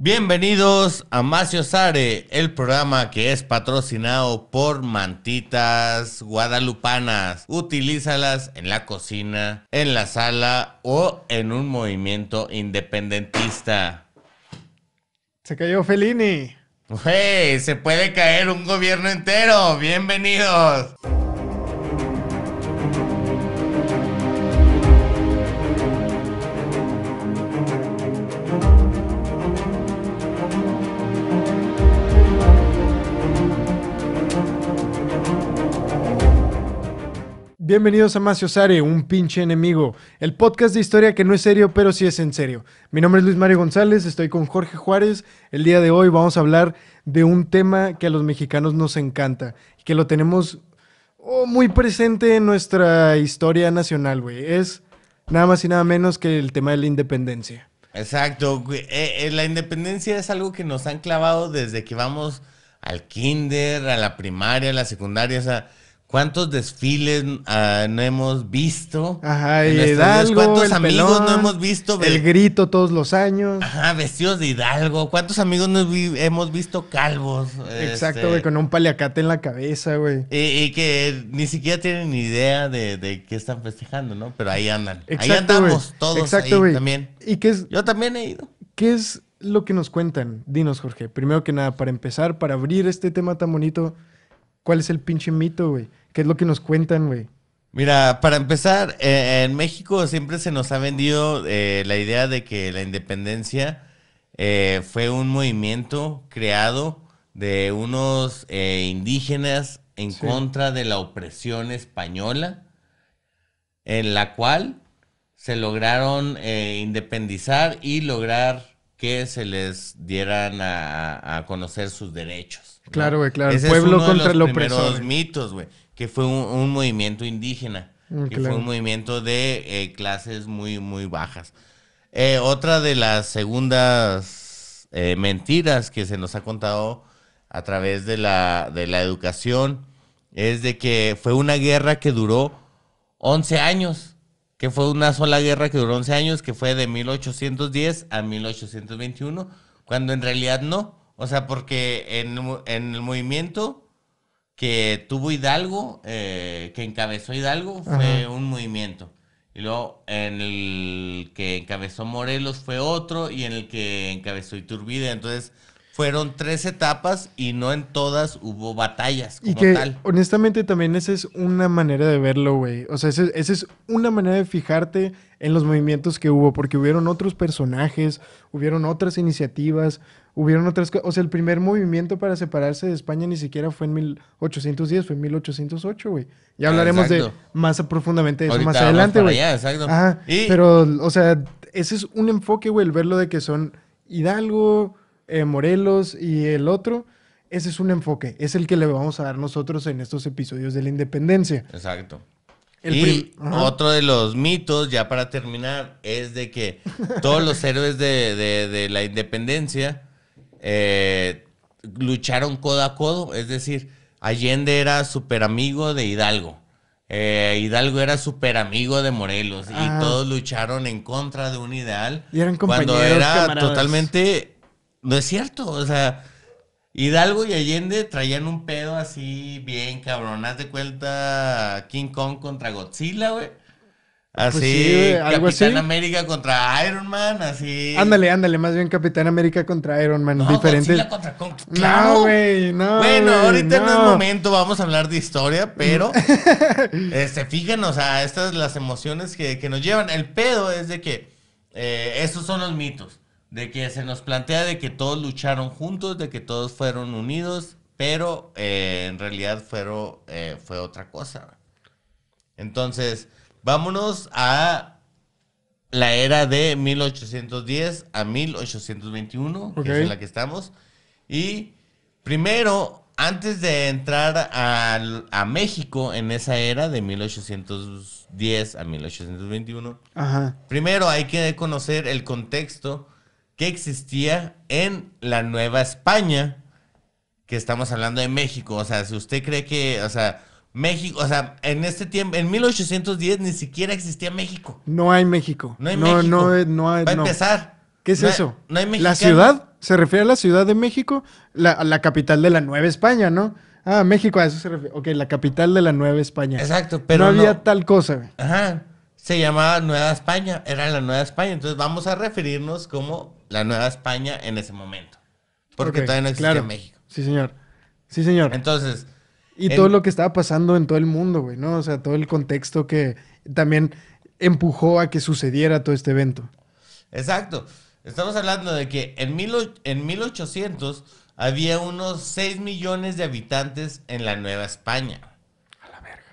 Bienvenidos a Macio Sare, el programa que es patrocinado por mantitas guadalupanas. Utilízalas en la cocina, en la sala o en un movimiento independentista. Se cayó Fellini. ¡Hey! Se puede caer un gobierno entero. Bienvenidos. Bienvenidos a Macio Sare, un pinche enemigo. El podcast de historia que no es serio, pero sí es en serio. Mi nombre es Luis Mario González, estoy con Jorge Juárez. El día de hoy vamos a hablar de un tema que a los mexicanos nos encanta y que lo tenemos muy presente en nuestra historia nacional, güey. Es nada más y nada menos que el tema de la independencia. Exacto. La independencia es algo que nos han clavado desde que vamos al kinder, a la primaria, a la secundaria, o sea... ¿Cuántos desfiles no hemos visto? Ajá, y Hidalgo, ¿Cuántos el amigos pelón, no hemos visto? El grito todos los años. Ajá, vestidos de Hidalgo. ¿Cuántos amigos hemos visto calvos? Exacto, güey, con un paliacate en la cabeza, güey. Y que ni siquiera tienen ni idea de qué están festejando, ¿no? Pero ahí andan. Exacto, ahí andamos güey. todos. Exacto, ahí también. ¿Y qué es? Yo también he ido. ¿Qué es lo que nos cuentan? Dinos, Jorge. Primero que nada, para empezar, para abrir este tema tan bonito, ¿cuál es el pinche mito, güey? ¿Qué es lo que nos cuentan, güey? Mira, para empezar, en México siempre se nos ha vendido la idea de que la independencia fue un movimiento creado de unos indígenas en contra de la opresión española, en la cual se lograron independizar y lograr que se les dieran a conocer sus derechos, ¿no? Claro, güey, claro. Ese El pueblo es uno contra el de los opresor. primeros mitos, güey, que fue un movimiento indígena, que claro. fue un movimiento de clases muy, muy bajas. Otra de las segundas mentiras que se nos ha contado a través de la educación es de que fue una guerra que duró 11 años. Que fue una sola guerra que duró 11 años, que fue de 1810 a 1821, cuando en realidad no. O sea, porque en el movimiento que tuvo Hidalgo, que encabezó Hidalgo, fue un movimiento. Y luego en el que encabezó Morelos fue otro, y en el que encabezó Iturbide. Entonces... fueron 3 etapas y no en todas hubo batallas como y que, tal. honestamente, también esa es una manera de verlo, güey. O sea, esa es una manera de fijarte en los movimientos que hubo, porque hubieron otros personajes, hubieron otras iniciativas, hubieron otras cosas. O sea, el primer movimiento para separarse de España ni siquiera fue en 1810, fue en 1808, güey. Ya hablaremos de más profundamente de eso más adelante, güey. Ajá, pero, o sea, ese es un enfoque, güey, el verlo de que son Hidalgo... Morelos y el otro, ese es un enfoque, es el que le vamos a dar nosotros en estos episodios de la independencia. Exacto. Otro de los mitos, ya para terminar, es de que todos los héroes de la independencia lucharon codo a codo, es decir, Allende era súper amigo de Hidalgo. Hidalgo era súper amigo de Morelos y todos lucharon en contra de un ideal y eran compañeros, cuando era camaradas. Totalmente... No es cierto, o sea, Hidalgo y Allende traían un pedo así bien cabrón. Haz de cuenta King Kong contra Godzilla, güey. Así, pues sí, algo Capitán así. América contra Iron Man, así. Ándale, más bien Capitán América contra Iron Man, No, diferente. Godzilla contra Kong. ¡Claro! No, güey, no. Bueno, güey, ahorita no es momento, vamos a hablar de historia, pero fijen, o sea, estas las emociones que nos llevan. El pedo es de que estos son los mitos. De que se nos plantea de que todos lucharon juntos, de que todos fueron unidos, pero en realidad fue otra cosa. Entonces, vámonos a la era de 1810 a 1821, que es en la que estamos. Y primero, antes de entrar a México en esa era de 1810 a 1821, primero hay que conocer el contexto que existía en la Nueva España, que estamos hablando de México. O sea, si usted cree que, o sea, México, o sea, en este tiempo, en 1810 ni siquiera existía México. No hay México. No hay México. No hay. Para empezar. ¿Qué es eso? No hay ¿La mexicanos. ciudad? se refiere a la Ciudad de México, a la capital de la Nueva España, ¿no? Ah, México, a eso se refiere. Ok, la capital de la Nueva España. Exacto, No pero había tal cosa, güey. Ajá. Se llamaba Nueva España, era la Nueva España. Entonces vamos a referirnos como la Nueva España en ese momento. Porque Ok, todavía no existía claro. México. Sí, señor. Sí, señor. Entonces, Y todo en- lo que estaba pasando en todo el mundo, güey, ¿no? O sea, todo el contexto que también empujó a que sucediera todo este evento. exacto. Estamos hablando de que en 1800 había unos 6 millones de habitantes en la Nueva España.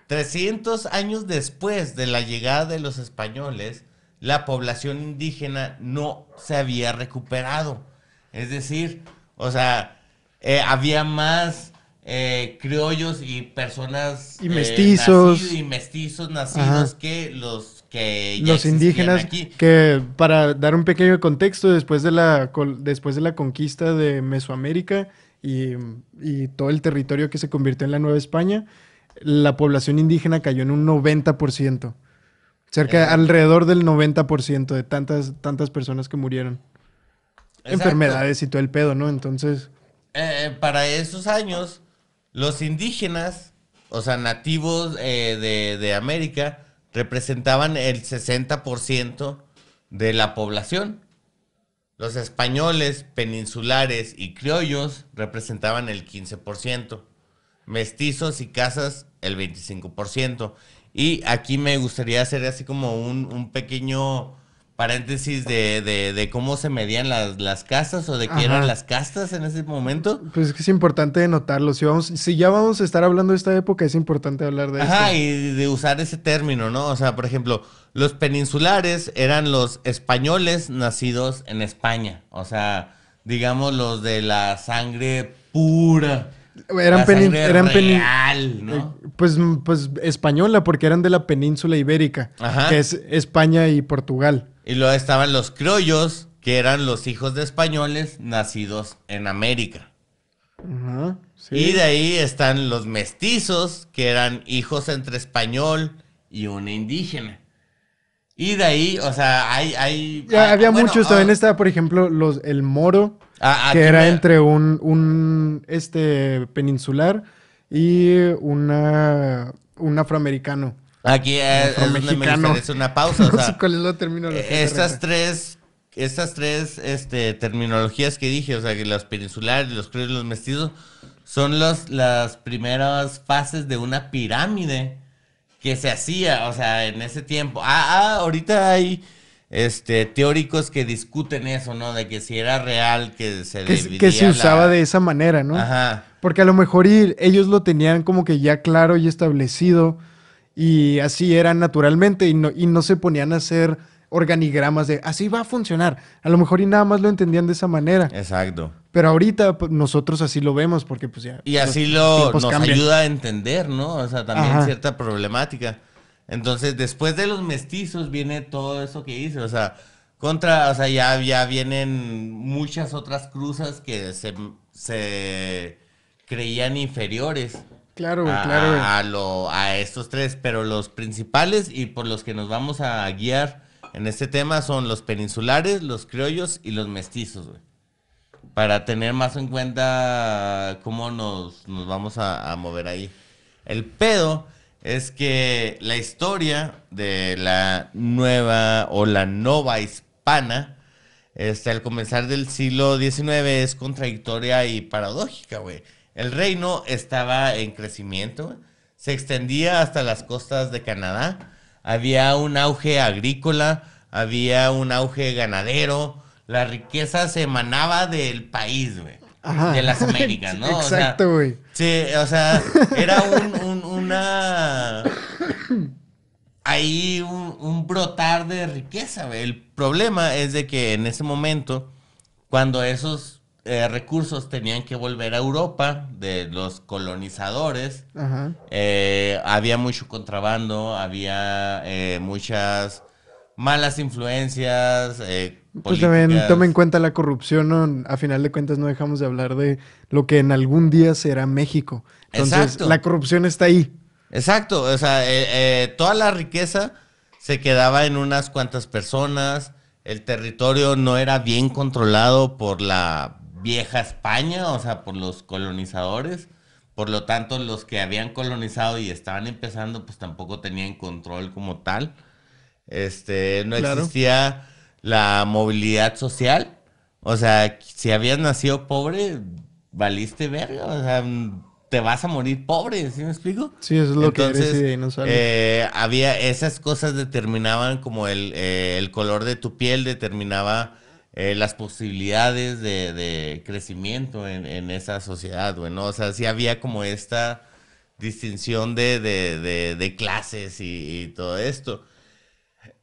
300 años después de la llegada de los españoles, la población indígena no se había recuperado. Es decir, o sea, había más criollos y personas Y mestizos. y mestizos nacidos Ajá. que los que ya Los existían indígenas, aquí. que para dar un pequeño contexto, después de la conquista de Mesoamérica y todo el territorio que se convirtió en la Nueva España, la población indígena cayó en un 90%. Exacto. Alrededor del 90% de tantas personas que murieron. Exacto. Enfermedades y todo el pedo, ¿no? Entonces, Para esos años, los indígenas, o sea, nativos de América, representaban el 60% de la población. Los españoles, peninsulares y criollos representaban el 15%. Mestizos y casas el 25%. Y aquí me gustaría hacer así como un pequeño paréntesis de cómo se medían las castas o de qué eran ajá. las castas en ese momento. Pues es que es importante notarlo. Si ya vamos a estar hablando de esta época, es importante hablar de Ajá, esto. y de usar ese término, ¿no? O sea, por ejemplo, los peninsulares eran los españoles nacidos en España. O sea, digamos los de la sangre pura, Eran, la sangre eran real, ¿no? pues española, porque eran de la península ibérica, que Ajá. es España y Portugal. Y luego estaban los criollos, que eran los hijos de españoles nacidos en América. Ajá, Y de sí. ahí están los mestizos, que eran hijos entre español y una indígena. Y de ahí, o sea, Ya había bueno, muchos, también estaba, por ejemplo, el moro, que aquí era me, entre un peninsular y un afroamericano. aquí O es donde me afromexicano. gustaría hacer una pausa, o No sé sea, cuál es la terminología estas correcta. tres terminologías que dije, o sea, que los peninsulares, los criollos y los mestizos, son las primeras fases de una pirámide que se hacía, o sea, en ese tiempo. Ahorita hay teóricos que discuten eso, ¿no? De que si era real, que se Que se dividía usaba de la... esa manera, ¿no? Ajá, Porque a lo mejor ellos lo tenían como que ya claro y establecido y así era naturalmente y no se ponían a hacer organigramas de así va a funcionar. A lo mejor y nada más lo entendían de esa manera. exacto. Pero ahorita pues, nosotros así lo vemos porque pues ya Y así los tiempos nos cambian. ayuda a entender, ¿no? O sea, también Ajá. cierta problemática. Entonces, después de los mestizos viene todo eso que hice, o sea, o sea, ya vienen muchas otras cruzas que se creían inferiores Claro, güey, claro, güey. a estos tres, pero los principales y por los que nos vamos a guiar en este tema son los peninsulares, los criollos y los mestizos, güey. Para tener más en cuenta cómo nos vamos a mover ahí. El pedo es que la historia de la nueva o la nova hispana, al comenzar del siglo XIX es contradictoria y paradójica, güey. El reino estaba en crecimiento, güey. Se extendía hasta las costas de Canadá. Había un auge agrícola, había un auge ganadero. La riqueza se emanaba del país, güey. De Ajá. las Américas, Sí, ¿no? O sea, exacto, güey. sí, o sea, era una ahí un brotar de riqueza, güey. El problema es de que en ese momento, cuando esos recursos tenían que volver a Europa de los colonizadores, Ajá. había mucho contrabando, había muchas malas influencias, Pues también toma en políticas. cuenta la corrupción, ¿no? A final de cuentas no dejamos de hablar de lo que en algún día será México. Entonces, la Exacto. corrupción está ahí. Exacto, o sea, toda la riqueza se quedaba en unas cuantas personas, el territorio no era bien controlado por la vieja España, o sea, por los colonizadores. Por lo tanto, los que habían colonizado y estaban empezando, pues tampoco tenían control como tal. No Claro. existía la movilidad social. O sea, si habías nacido pobre, valiste verga. O sea, te vas a morir pobre, ¿sí me explico? Sí, eso es lo que eres y Entonces, de ahí no sales. había esas cosas determinaban como el color de tu piel, determinaba las posibilidades de crecimiento en esa sociedad, güey, ¿no? O sea, sí había como esta distinción de clases y todo esto.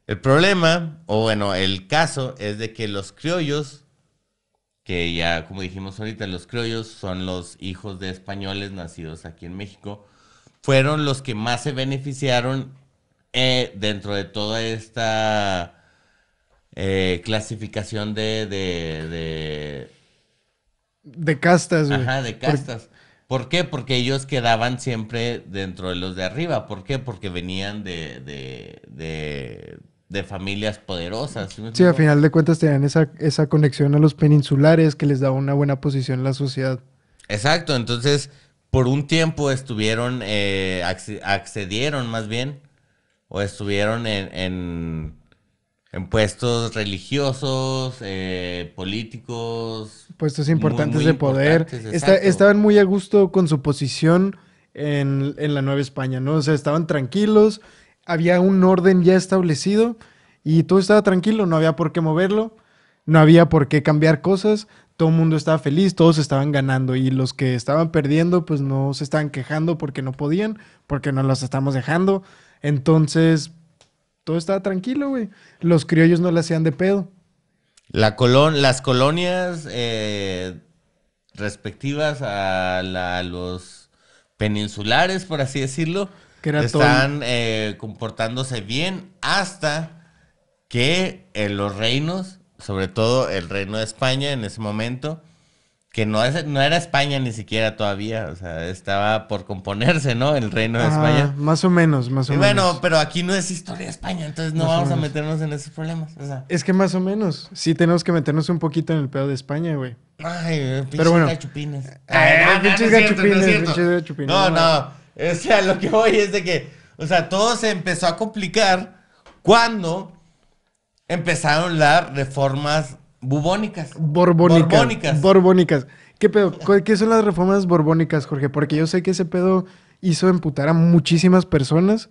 El problema, o bueno, el caso es de que los criollos, que ya como dijimos ahorita, los criollos son los hijos de españoles nacidos aquí en México, fueron los que más se beneficiaron dentro de toda esta clasificación De castas, güey. ajá, de Por- castas. ¿Por qué? Porque ellos quedaban siempre dentro de los de arriba. ¿Por qué? Porque venían de familias poderosas. ¿Sí me Sí, a explico? final de cuentas tenían esa conexión a los peninsulares que les daba una buena posición en la sociedad. Exacto, entonces por un tiempo estuvieron, accedieron más bien, o estuvieron en puestos religiosos, políticos, Puestos muy, importantes muy de poder. importantes, exacto. Estaban muy a gusto con su posición en la Nueva España, ¿no? O sea, estaban tranquilos, había un orden ya establecido y todo estaba tranquilo, no había por qué moverlo, no había por qué cambiar cosas, todo el mundo estaba feliz, todos estaban ganando y los que estaban perdiendo pues no se estaban quejando porque no podían, porque no los estamos dejando. Entonces, todo estaba tranquilo, güey. Los criollos no le hacían de pedo, Las colonias respectivas a los peninsulares, por así decirlo, que era todo el... están comportándose bien hasta que en los reinos, sobre todo el reino de España en ese momento, que no era España ni siquiera todavía, o sea, estaba por componerse, ¿no? El reino de Ajá, España. más o menos, más Y o bueno, menos. pero aquí no es historia de España, entonces no Más o vamos a menos. meternos en esos problemas. O sea, Es que más o menos. Sí tenemos que meternos un poquito en el pedo de España, güey. ay, Pero pinches bueno. gachupines. Ay, no, no, no Pinches es cierto, no es gachupines, cierto. pinches gachupines. No, No, no. O sea, lo que voy es de que, o sea, todo se empezó a complicar cuando empezaron las reformas bubónicas. borbónicas, Borbónicas. borbónicas. ¿Qué pedo? ¿Qué son las reformas borbónicas, Jorge? Porque yo sé que ese pedo hizo emputar a muchísimas personas,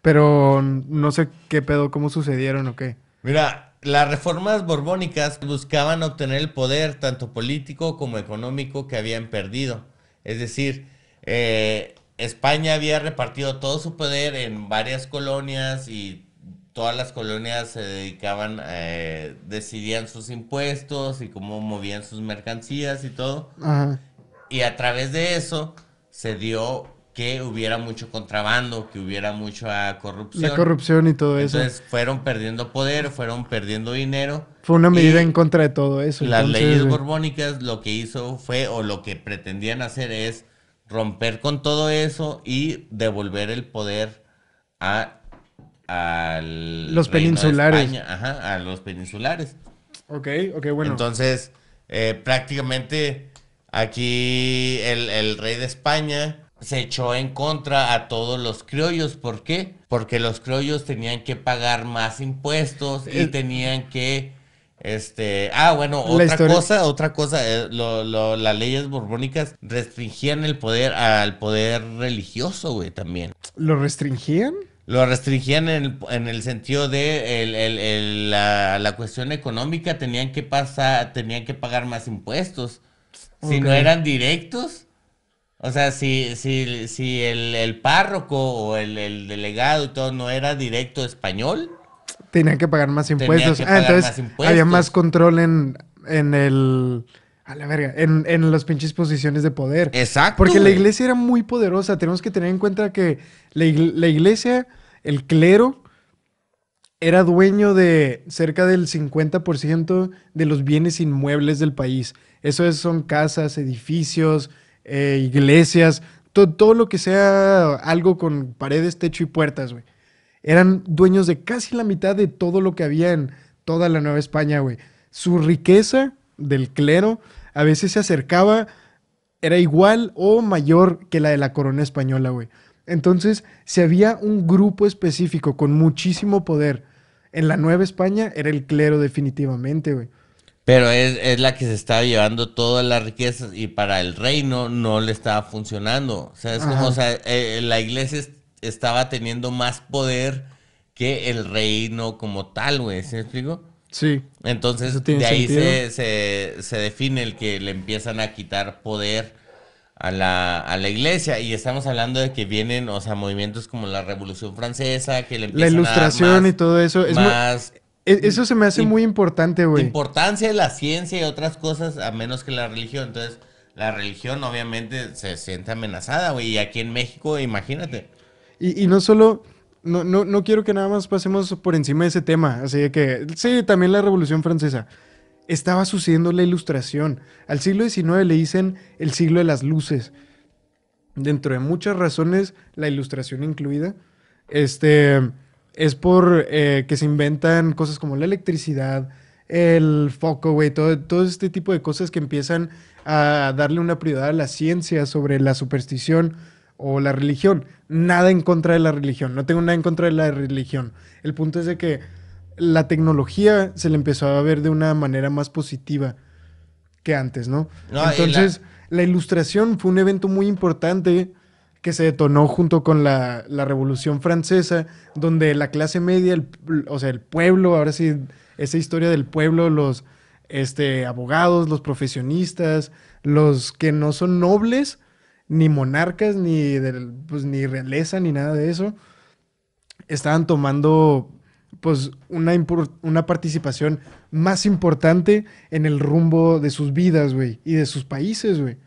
pero no sé qué pedo, cómo sucedieron o qué. Mira, las reformas borbónicas buscaban obtener el poder tanto político como económico que habían perdido. Es decir, España había repartido todo su poder en varias colonias y todas las colonias se dedicaban, decidían sus impuestos y cómo movían sus mercancías y todo. Ajá. Y a través de eso se dio que hubiera mucho contrabando, que hubiera mucha La corrupción. corrupción y todo eso. Entonces fueron perdiendo poder, fueron perdiendo dinero Fue una medida en y contra de todo eso. las Entonces, leyes güey. borbónicas lo que hizo fue, o lo que pretendían hacer es romper con todo eso y devolver el poder a, al Los reino de peninsulares. España, ajá, a los peninsulares. Ok, ok, bueno. Entonces, prácticamente aquí el rey de España se echó en contra a todos los criollos. ¿Por qué? Porque los criollos tenían que pagar más impuestos y Eh, tenían que, bueno, la historia otra cosa, las leyes borbónicas restringían el poder al poder religioso, güey, también. lo restringían. Lo restringían en el sentido de la cuestión económica, tenían que pagar más impuestos. Si Ok. no eran directos, o sea, si el párroco o el delegado y todo no era directo español, Tenían que pagar más tenían impuestos. que Ah, pagar entonces más había más impuestos. control en el... A la verga, en las pinches posiciones de poder. Exacto, Porque la güey. iglesia era muy poderosa. Tenemos que tener en cuenta que la iglesia, el clero, era dueño de cerca del 50% de los bienes inmuebles del país. Son casas, edificios, iglesias, todo lo que sea algo con paredes, techo y puertas, güey. Eran dueños de casi la mitad de todo lo que había en toda la Nueva España, güey. Su riqueza del clero a veces se acercaba, era igual o mayor que la de la corona española, güey. Entonces, si había un grupo específico con muchísimo poder en la Nueva España, era el clero definitivamente, güey. Pero es la que se estaba llevando todas las riquezas y para el reino no le estaba funcionando. O sea, es como, o Ajá. sea, la iglesia estaba teniendo más poder que el reino como tal, güey. ¿Sí me explico? Sí, eso Entonces, tiene de ahí sentido. se define el que le empiezan a quitar poder a la iglesia. Y estamos hablando de que vienen, o sea, movimientos como la Revolución Francesa, que le La empiezan a dar ilustración y todo eso, más eso se me hace im- muy importante, güey. importancia de la ciencia y otras cosas a menos que la religión. Entonces, la religión obviamente se siente amenazada, güey. Y aquí en México, imagínate. Y no solo, no quiero que nada más pasemos por encima de ese tema. Así de que, sí, también la Revolución Francesa. Estaba sucediendo la ilustración. Al siglo XIX le dicen el siglo de las luces. Dentro de muchas razones, la ilustración incluida, este, es por que se inventan cosas como la electricidad, el foco, güey, todo este tipo de cosas que empiezan a darle una prioridad a la ciencia sobre la superstición o la religión. Nada en contra de la religión, no tengo nada en contra de la religión. El punto es de que la tecnología se le empezó a ver de una manera más positiva que antes, ¿no? No, Entonces, la ilustración fue un evento muy importante que se detonó junto con la Revolución Francesa, donde la clase media, o sea, el pueblo, ahora sí, esa historia del pueblo, los abogados, los profesionistas, los que no son nobles, ni monarcas, pues, ni realeza, ni nada de eso, estaban tomando pues una participación más importante en el rumbo de sus vidas, güey, y de sus países, güey.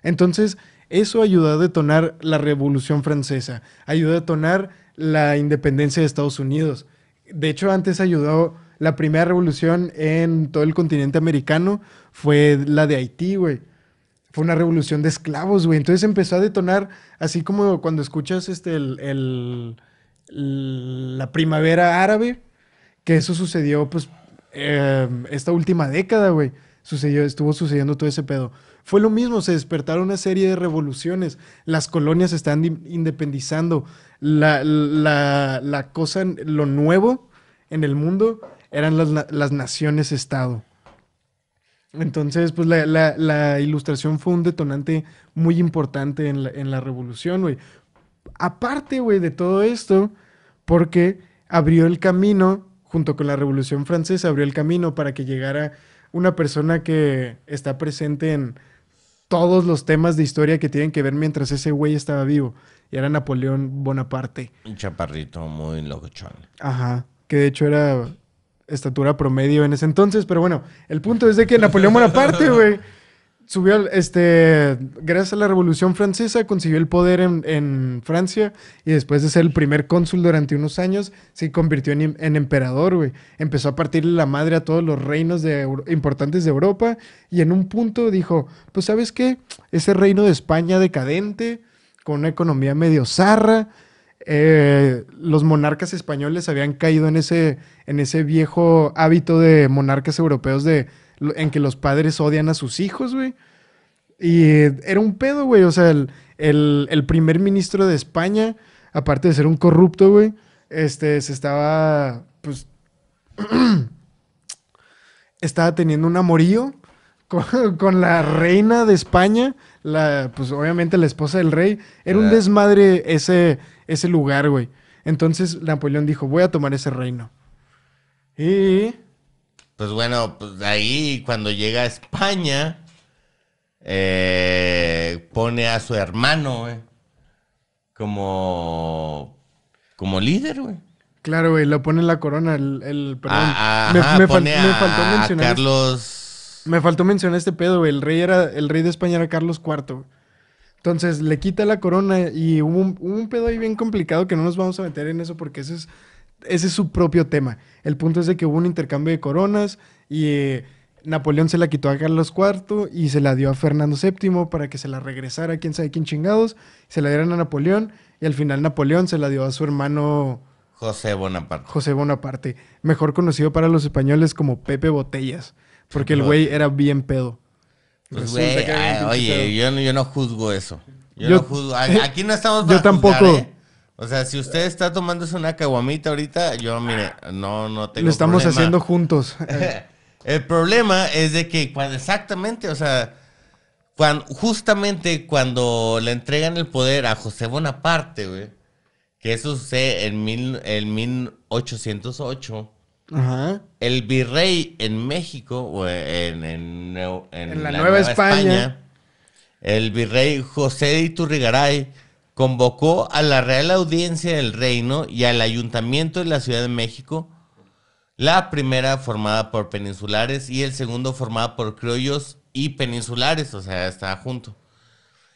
Entonces, eso ayudó a detonar la Revolución Francesa, ayudó a detonar la independencia de Estados Unidos. De hecho, antes ayudó la primera revolución en todo el continente americano, fue la de Haití, güey. Fue una revolución de esclavos, güey. Entonces empezó a detonar, así como cuando escuchas la primavera árabe, que eso sucedió, pues, esta última década, güey. Estuvo sucediendo todo ese pedo. Fue lo mismo, se despertaron una serie de revoluciones. Las colonias se están independizando. La cosa, lo nuevo en el mundo eran las naciones-estado. Entonces, pues la ilustración fue un detonante muy importante en la revolución, güey. Aparte, güey, de todo esto, porque abrió el camino, junto con la Revolución Francesa, abrió el camino para que llegara una persona que está presente en todos los temas de historia que tienen que ver mientras ese güey estaba vivo. Y era Napoleón Bonaparte. un chaparrito muy locochón. Ajá. Que de hecho era estatura promedio en ese entonces. Pero bueno, el punto es de que Napoleón Bonaparte, güey, subió, gracias a la Revolución Francesa, consiguió el poder en Francia y después de ser el primer cónsul durante unos años, se convirtió en emperador, güey. Empezó a partirle la madre a todos los reinos importantes de Europa y en un punto dijo, pues ¿sabes qué? Ese reino de España decadente, con una economía medio zarra, los monarcas españoles habían caído en ese viejo hábito de monarcas europeos en que los padres odian a sus hijos, güey. Y era un pedo, güey. O sea, el primer ministro de España, aparte de ser un corrupto, güey, se estaba, pues, estaba teniendo un amorío con la reina de España, pues obviamente la esposa del rey. Era un ¿Verdad? desmadre ese lugar, güey. Entonces Napoleón dijo, voy a tomar ese reino. Y Pues bueno, pues ahí cuando llega a España, pone a su hermano, güey, como, como líder, güey. claro, güey, lo pone en la corona, perdón. Ajá, pone Me faltó a mencionar Carlos. me faltó mencionar este pedo, güey. El rey de España era Carlos IV. Entonces le quita la corona y hubo un pedo ahí bien complicado que no nos vamos a meter en eso porque ese es su propio tema. El punto es de que hubo un intercambio de coronas y Napoleón se la quitó a Carlos IV y se la dio a Fernando VII para que se la regresara a quién sabe quién chingados. Se la dieron a Napoleón y al final Napoleón se la dio a su hermano José Bonaparte. José Bonaparte, mejor conocido para los españoles como Pepe Botellas, porque el güey era bien pedo. Pues, Resulta güey, que era bien pinche pedo. oye, yo no juzgo eso. Yo Yo- no juzgo. Aquí no estamos para yo tampoco. juzgar, ¿eh? O sea, si usted está tomándose una caguamita ahorita, yo, mire, no tengo Lo estamos problema. haciendo juntos. El problema es de que exactamente, o sea, justamente cuando le entregan el poder a José Bonaparte, güey, que eso sucede en 1808, Ajá. el virrey en México, o en la Nueva España, el virrey José de Iturrigaray convocó a la Real Audiencia del Reino y al Ayuntamiento de la Ciudad de México, la primera formada por peninsulares y el segundo formada por criollos y peninsulares, o sea, estaba junto.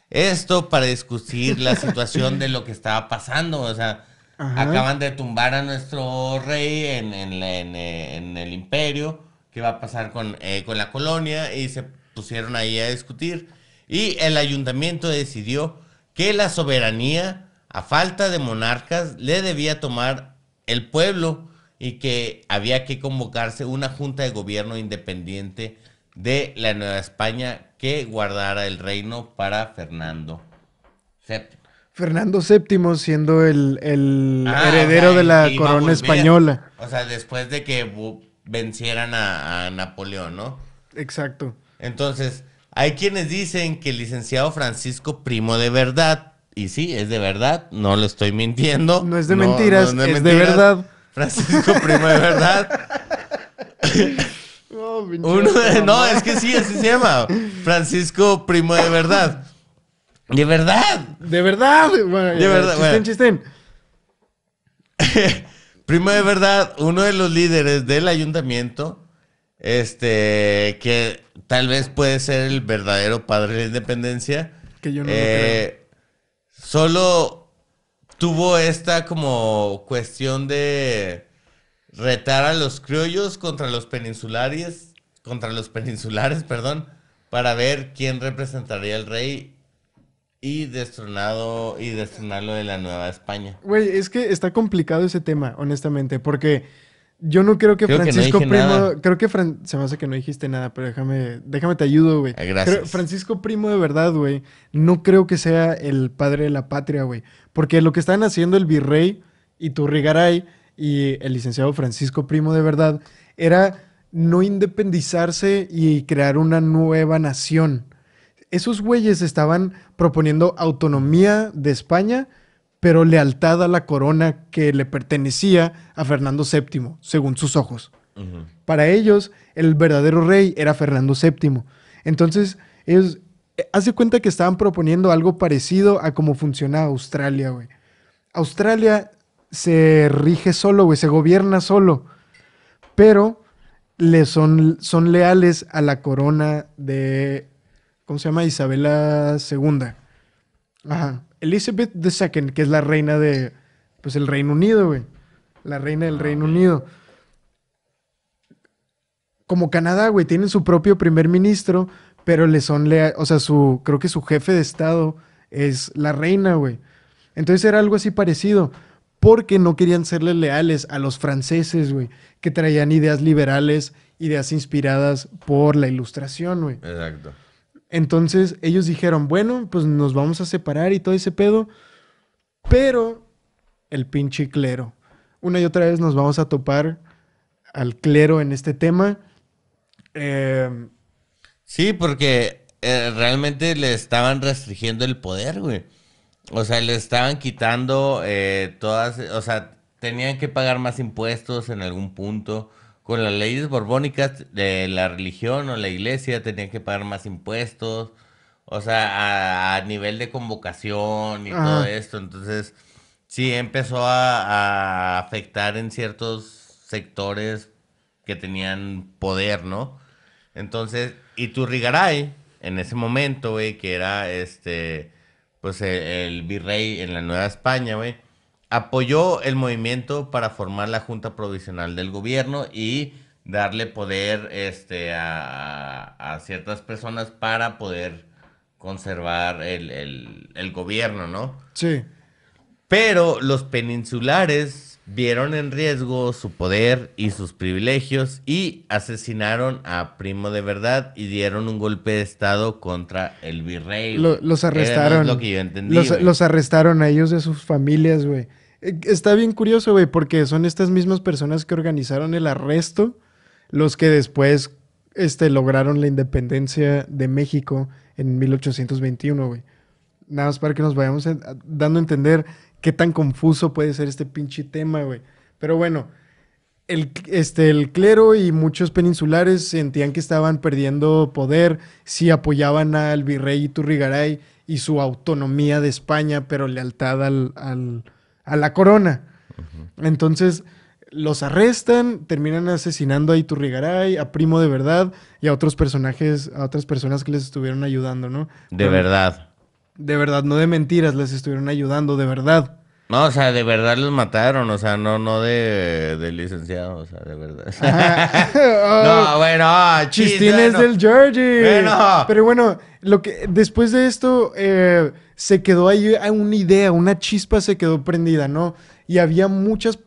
Esto para discutir la situación de lo que estaba pasando, o sea, Ajá. acaban de tumbar a nuestro rey en el imperio, qué va a pasar con la colonia, y se pusieron ahí a discutir. Y el ayuntamiento decidió que la soberanía, a falta de monarcas, le debía tomar el pueblo y que había que convocarse una junta de gobierno independiente de la Nueva España que guardara el reino para Fernando VII. Fernando VII siendo el heredero O sea, de la que iba a corona volver. española. O sea, después de que vencieran a Napoleón, ¿no? Exacto. Entonces, hay quienes dicen que el licenciado Francisco Primo de verdad, y sí, es de verdad, no lo estoy mintiendo. No es de mentiras, no es de verdad. Francisco Primo de verdad. No, es que sí, así se llama. Francisco Primo de verdad. De verdad. De verdad. Bueno, De verdad, chisten, bueno. Primo de verdad, uno de los líderes del ayuntamiento, que tal vez puede ser el verdadero padre de la independencia. Que yo no lo creo. Solo tuvo esta como cuestión de retar a los criollos contra los peninsulares, perdón, para ver quién representaría al rey y destronarlo de la Nueva España. Güey, es que está complicado ese tema, honestamente, porque yo no creo que Creo que no Francisco dije Primo, nada. creo que se me hace que no dijiste nada, pero déjame te ayudo, güey. Gracias. Francisco Primo de verdad, güey, no creo que sea el padre de la patria, güey, porque lo que están haciendo el virrey Iturrigaray y el licenciado Francisco Primo de verdad era no independizarse y crear una nueva nación. Esos güeyes estaban proponiendo autonomía de España, pero lealtad a la corona que le pertenecía a Fernando VII, según sus ojos. Ujú. Para ellos, el verdadero rey era Fernando VII. Entonces, ellos, hace cuenta que estaban proponiendo algo parecido a cómo funciona Australia, güey. Australia se rige solo, güey, se gobierna solo, pero son leales a la corona de, ¿cómo se llama? Isabela II. Ajá. Elizabeth II, que es la reina de, pues, el Reino Unido, güey. La reina del Reino Ok. Unido. Como Canadá, güey, tienen su propio primer ministro, pero le son leales, o sea, creo que su jefe de estado es la reina, güey. Entonces era algo así parecido, porque no querían serle leales a los franceses, güey, que traían ideas liberales, ideas inspiradas por la Ilustración, güey. Exacto. Entonces ellos dijeron, bueno, pues nos vamos a separar y todo ese pedo, pero el pinche clero. Una y otra vez nos vamos a topar al clero en este tema. Sí, porque realmente le estaban restringiendo el poder, güey. O sea, le estaban quitando o sea, tenían que pagar más impuestos en algún punto. Con las leyes borbónicas de la religión o la iglesia tenían que pagar más impuestos. O sea, a nivel de convocación y todo Ajá. esto. Entonces, sí, empezó a afectar en ciertos sectores que tenían poder, ¿no? Entonces, Iturrigaray, en ese momento, güey, que era pues el virrey en la Nueva España, güey, apoyó el movimiento para formar la Junta Provisional del Gobierno y darle poder a ciertas personas para poder conservar el gobierno, ¿no? Sí. Pero los peninsulares vieron en riesgo su poder y sus privilegios y asesinaron a Primo de Verdad y dieron un golpe de estado contra el virrey, güey. Los Eso arrestaron. es lo que yo entendí, güey. Los arrestaron a ellos y a sus familias, güey. Está bien curioso, güey, porque son estas mismas personas que organizaron el arresto los que después lograron la independencia de México en 1821, güey. Nada más para que nos vayamos dando a entender qué tan confuso puede ser este pinche tema, güey. Pero bueno, el clero y muchos peninsulares sentían que estaban perdiendo poder si apoyaban al virrey Iturrigaray y su autonomía de España, pero lealtad a la corona. Entonces los arrestan, terminan asesinando a Iturrigaray, a Primo de Verdad y a otros personajes, a otras personas que les estuvieron ayudando, ¿no? De verdad. De verdad, no de mentiras, les estuvieron ayudando, de verdad. No, o sea, de verdad los mataron, o sea, no de licenciado, o sea, de verdad. No, bueno, chistines bueno. del Georgie. Bueno. Pero bueno, después de esto se quedó ahí una idea, una chispa se quedó prendida, ¿no? Y había muchos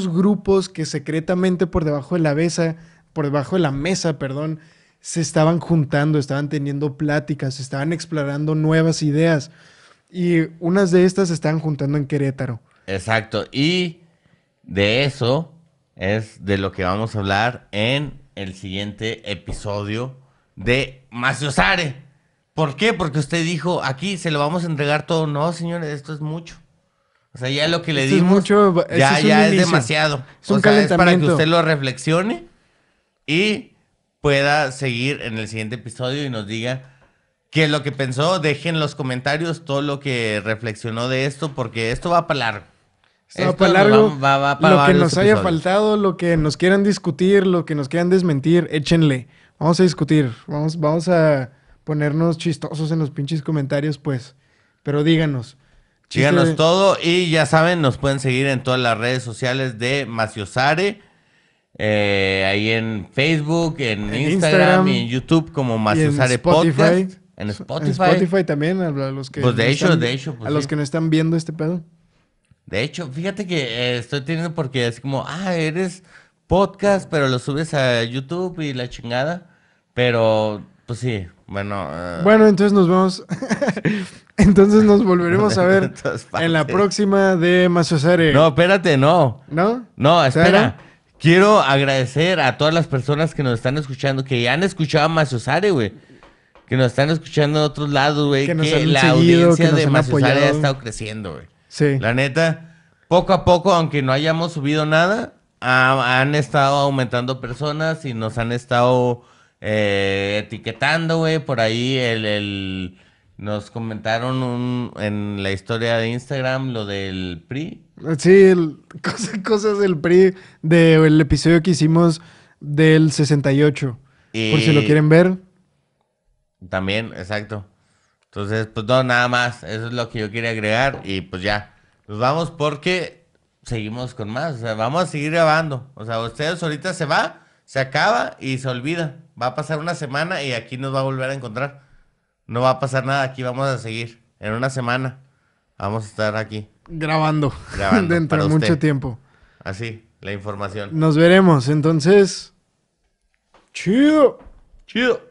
grupos que secretamente por debajo de la mesa, perdón, se estaban juntando, estaban teniendo pláticas, estaban explorando nuevas ideas. Y unas de estas se estaban juntando en Querétaro. Exacto. Y de eso es de lo que vamos a hablar en el siguiente episodio de Maciosare. ¿Por qué? Porque usted dijo, aquí se lo vamos a entregar todo. No, señores, esto es mucho. O sea, ya lo que le dimos ya es demasiado. Es un o sea, es para que calentamiento. usted lo reflexione y pueda seguir en el siguiente episodio y nos diga qué es lo que pensó. Dejen en los comentarios todo lo que reflexionó de esto, porque esto va para largo. Esto va para largo. Va para lo que varios nos haya episodios. faltado, lo que nos quieran discutir, lo que nos quieran desmentir, échenle. Vamos a discutir. Vamos a ponernos chistosos en los pinches comentarios, pues. Pero díganos. Díganos todo y ya saben, nos pueden seguir en todas las redes sociales de Maciosare. Ahí en Facebook, en Instagram y en YouTube como Maciosare Podcast. En Spotify. En Spotify también, a los que Pues de no hecho, están- de hecho, pues a los sí. que no están viendo este pedo. De hecho, fíjate que estoy teniendo porque es como, eres podcast, pero lo subes a YouTube y la chingada. Pero, pues sí, bueno. Bueno, entonces nos vemos. Entonces nos volveremos a ver En todas en la partes. próxima de Maciosare. No, espérate, no. ¿No? No, espera. ¿Sara? Quiero agradecer a todas las personas que nos están escuchando, que ya han escuchado a Maciosare, güey. Que nos están escuchando en otros lados, güey. Que Que, nos han la seguido, audiencia que nos de han Maciosare ha apoyado. estado creciendo, güey. Sí. La neta, poco a poco, aunque no hayamos subido nada, han estado aumentando personas y nos han estado etiquetando, güey. Por ahí nos comentaron en la historia de Instagram lo del PRI. Sí, cosas del PRI del episodio que hicimos del 68. Por si lo quieren ver. También, exacto. Entonces, pues no, nada más. Eso es lo que yo quería agregar. Y pues ya, nos vamos porque seguimos con más. O sea, vamos a seguir grabando. O sea, ustedes ahorita se va, se acaba y se olvida. Va a pasar una semana y aquí nos va a volver a encontrar. No va a pasar nada, aquí vamos a seguir. En una semana vamos a estar aquí. Grabando. Grabando Dentro para de mucho usted. tiempo. Así, la información. Nos veremos. Entonces. Chido. Chido.